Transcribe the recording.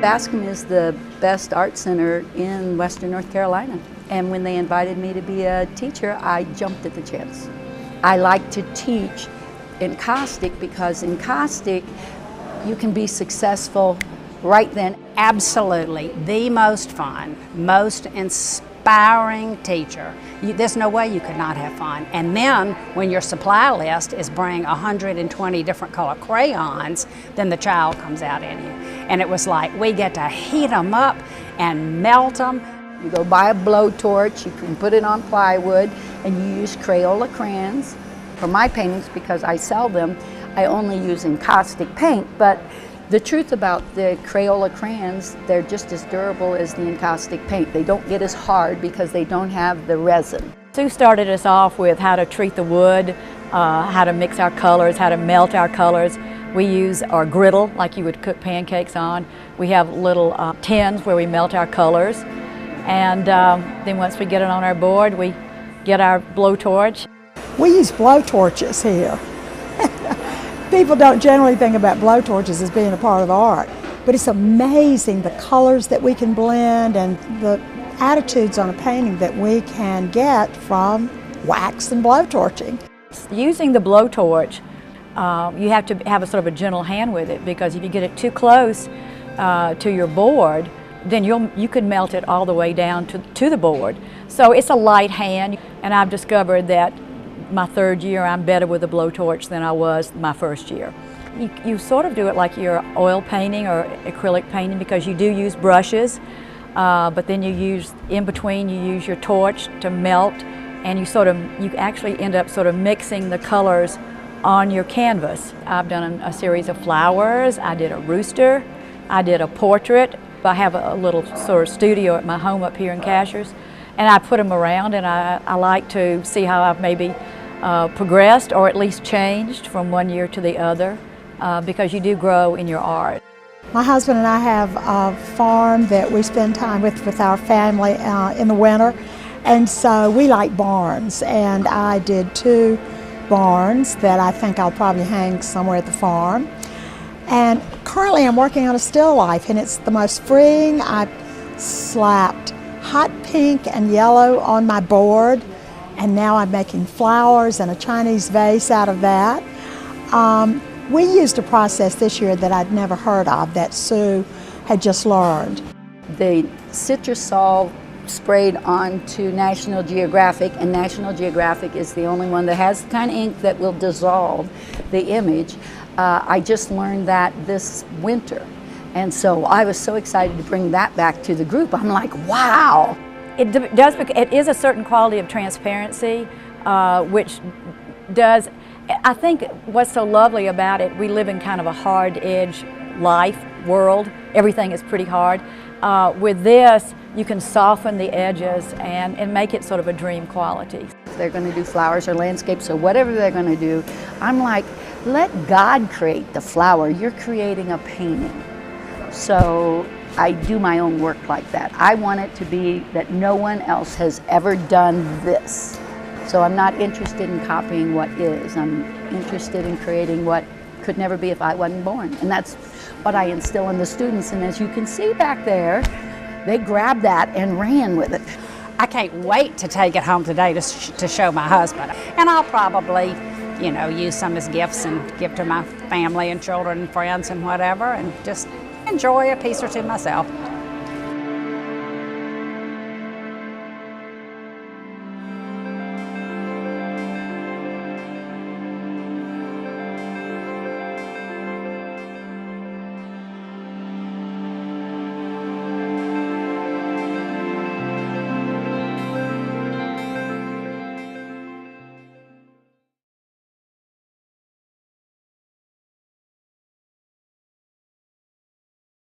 Bascom is the best art center in Western North Carolina. And when they invited me to be a teacher, I jumped at the chance. I like to teach encaustic because encaustic, you can be successful right then. Absolutely, the most fun, most inspiring teacher. There's no way you could not have fun. And then when your supply list is bring 120 different color crayons, then the child comes out in you. And it was like, we get to heat them up and melt them. You go buy a blowtorch, you can put it on plywood, and you use Crayola crayons. For my paintings, because I sell them, I only use encaustic paint, but the truth about the Crayola crayons, they're just as durable as the encaustic paint. They don't get as hard because they don't have the resin. Sue started us off with how to treat the wood, how to mix our colors, how to melt our colors. We use our griddle, like you would cook pancakes on. We have little tins where we melt our colors. And then once we get it on our board, we get our blowtorch. We use blowtorches here. People don't generally think about blowtorches as being a part of art, but it's amazing the colors that we can blend and the attitudes on a painting that we can get from wax and blowtorching. Using the blowtorch, you have to have a sort of a gentle hand with it, because if you get it too close to your board, then you could melt it all the way down to the board. So it's a light hand, and I've discovered that my third year I'm better with a blowtorch than I was my first year. You sort of do it like you're oil painting or acrylic painting, because you do use brushes, but then in between you use your torch to melt, and you actually end up sort of mixing the colors on your canvas. I've done a series of flowers, I did a rooster, I did a portrait. I have a little sort of studio at my home up here in Cashiers, and I put them around, and I like to see how I've maybe progressed or at least changed from one year to the other, because you do grow in your art. My husband and I have a farm that we spend time with our family in the winter, and so we like barns, and I did 2 barns that I think I'll probably hang somewhere at the farm. And currently I'm working on a still life, and it's the most freeing. I've slapped hot pink and yellow on my board, and now I'm making flowers and a Chinese vase out of that. We used a process this year that I'd never heard of, that Sue had just learned. The citrus sol sprayed onto National Geographic, and National Geographic is the only one that has the kind of ink that will dissolve the image. I just learned that this winter, and so I was so excited to bring that back to the group. I'm like, wow! It is a certain quality of transparency, which does, I think what's so lovely about it, we live in kind of a hard edge life world. Everything is pretty hard. With this, you can soften the edges and make it sort of a dream quality. They're going to do flowers or landscapes or whatever they're going to do. I'm like, let God create the flower. You're creating a painting. So I do my own work like that. I want it to be that no one else has ever done this. So I'm not interested in copying what is. I'm interested in creating what could never be if I wasn't born. And that's what I instill in the students. And as you can see back there, they grabbed that and ran with it. I can't wait to take it home today to show my husband. And I'll probably, use some as gifts and give to my family and children and friends and whatever, and just enjoy a piece or two myself.